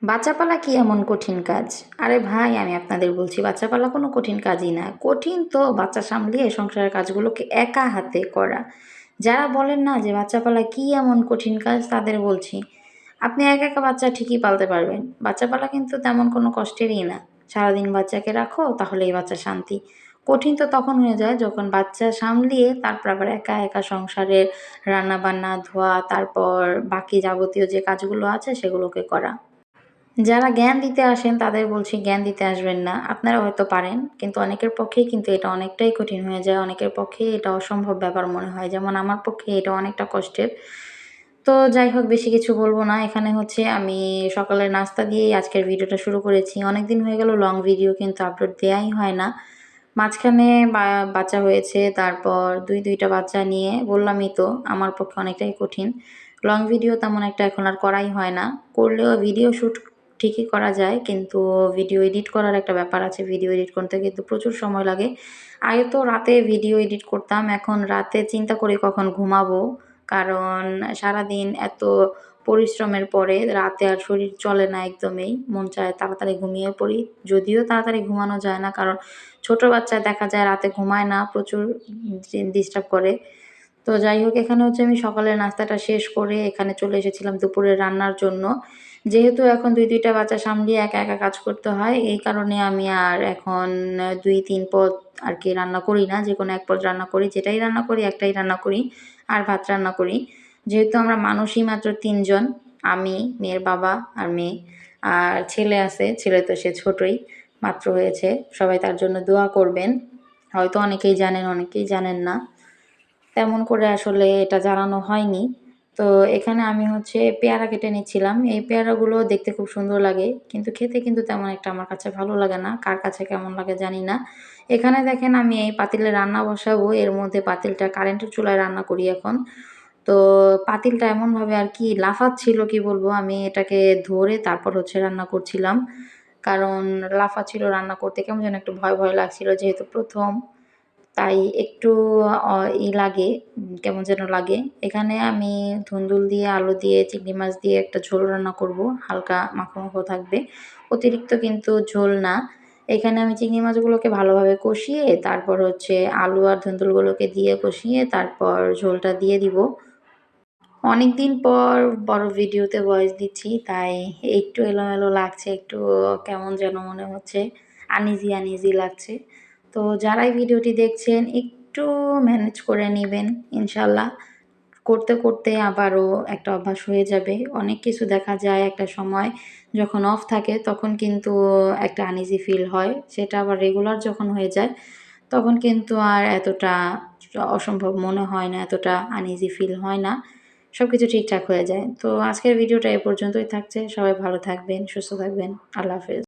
বাচ্চা পালা কি এমন কঠিন কাজ? আরে ভাই আমি আপনাদের বলছি বাচ্চা পালা কোনো কঠিন কাজই না। কঠিন তো বাচ্চা সামলিয়ে সংসারের কাজগুলোকে একা হাতে করা। যারা বলেন না যে বাচ্চা পালা কি এমন কঠিন কাজ তাদের বলছি। আপনি একা, একা বাচ্চা ঠিকই পালতে পারবেন। বাচ্চা পালা কিন্তু তেমন কোনো কষ্টেরই না। সারাদিন বাচ্চাকে রাখো তাহলেই বাচ্চা শান্তি। কঠিন তো তখন হয়ে যায় যখন বাচ্চা সামলিয়ে তারপর আবার একা, একা সংসারের রান্না-বান্না, ধোয়া তারপর বাকি যাবতীয় যে কাজগুলো আছে সেগুলোকে করা। যারা জ্ঞান দিতে আসেন তাদের বলছি জ্ঞান দিতে আসবেন না। আপনারা হয়তো পারেন। কিন্তু অনেকের পক্ষেই কিন্তু এটা অনেকটাই কঠিন হয়ে যায়। অনেকের পক্ষেই এটা অসম্ভব ব্যাপার মনে হয়। যেমন আমার পক্ষে এটা অনেকটা কষ্টের। তো যাই হোক বেশি কিছু বলব না। এখানে হচ্ছে আমি সকালের নাস্তা দিয়েই আজকের ভিডিওটা শুরু করেছি। অনেকদিন হয়ে গেল লং ভিডিও কিন্তু আপলোড দেয়াই হয় না। মাঝখানে বাচ্চা হয়েছে, তারপর ২ টা বাচ্চা নিয়ে বললামই তো আমার পক্ষে অনেকটাই কঠিন। লং ভিডিও তেমন একটা এখন আর করাই হয় না। করলেও ভিডিও শুট ঠিকই করা যায়, কিন্তু ভিডিও এডিট করার একটা ব্যাপার আছে। ভিডিও এডিট করতে কিন্তু প্রচুর সময় লাগে। আগে তো রাতে ভিডিও এডিট করতাম, এখন রাতে চিন্তা করি কখন ঘুমাবো। কারণ সারাদিন এত পরিশ্রমের পরে রাতে আর শরীর চলে না একদমই। মন চায় তাড়াতাড়ি ঘুমিয়ে পড়ি। যদিও তাড়াতাড়ি ঘুমানো যায় না, কারণ ছোট বাচ্চা দেখা যায় রাতে ঘুমায় না, প্রচুর ডিস্টার্ব করে। তো যাই হোক এখানে হচ্ছে আমি সকালের নাস্তাটা শেষ করে এখানে চলে এসেছিলাম দুপুরের রান্নার জন্য। যেহেতু এখন ২ টা বাচ্চা সামলিয়ে একা, একা কাজ করতে হয়, এই কারণে আমি আর এখন ২-৩ পদ আরকি রান্না করি না। যেকোনো ১ পদ রান্না করি। যেটাই রান্না করি একটাই রান্না করি। আর ভাত রান্না করি। যেহেতু আমরা মানুষই মাত্র ৩ জন। আমি, মেয়ের বাবা আর মেয়ে। আর ছেলে আছে। ছেলে তো সে ছোটই। মাত্র হয়েছে। সবাই তার জন্য দোয়া করবেন। হয়তো অনেকেই জানেন, অনেকেই জানেন না। তেমন করে আসলে এটা জানানো হয়নি। তো এখানে আমি হচ্ছে পেয়ারা কেটে নিচ্ছিলাম। এই পেয়ারাগুলো দেখতে খুব সুন্দর লাগে। কিন্তু খেতে কিন্তু তেমন একটা আমার কাছে ভালো লাগে না। কার কাছে কেমন লাগে জানি না। এখানে দেখেন আমি এই পাতিলে রান্না বসাবো। এর মধ্যে পাতিলটা কারেন্টের চুলায় রান্না করি এখন। তো পাতিলটা এমনভাবে আরকি লাফাচ্ছিল কি বলবো, আমি এটাকে ধরে তারপর হচ্ছে রান্না করছিলাম। কারণ লাফাচ্ছিল রান্না করতে কেমন যেন একটু ভয়, ভয় লাগছিল যেহেতু ১ম। তাই একটু অ ই লাগে, কেমন যেন লাগে। এখানে আমি ধুন্দুল দিয়ে, আলু দিয়ে, চিংড়ি মাছ দিয়ে একটা ঝোল রান্না করব। হালকা মাখো, মাখো থাকবে। অতিরিক্ত কিন্তু ঝোল না। এখানে আমি চিংড়ি মাছগুলোকে ভালোভাবে কষিয়ে তারপর হচ্ছে আলু আর ধুন্দুলগুলোকে দিয়ে কষিয়ে তারপর ঝোলটা দিয়ে দিব। অনেকদিন পর বড় ভিডিওতে ভয়েস দিচ্ছি, তাই একটু এলোমেলো লাগছে, একটু কেমন যেন মনে হচ্ছে, আনইজি, আনইজি লাগছে। তো যারাই ভিডিওটি দেখছেন একটু ম্যানেজ করে নিবেন ইনশাল্লাহ। করতে, করতে আবারও একটা অভ্যাস হয়ে যাবে। অনেক কিছু দেখা যায় একটা সময় যখন অফ থাকে তখন কিন্তু একটা আনইজি ফিল হয়। সেটা আবার রেগুলার যখন হয়ে যায় তখন কিন্তু আর এতটা অসম্ভব মনে হয় না, এতটা আনইজি ফিল হয় না। সবকিছু ঠিকঠাক হয়ে যায়। তো আজকের ভিডিওটা এ পর্যন্তই থাকছে। সবাই ভালো থাকবেন, সুস্থ থাকবেন। আল্লাহ হাফেজ।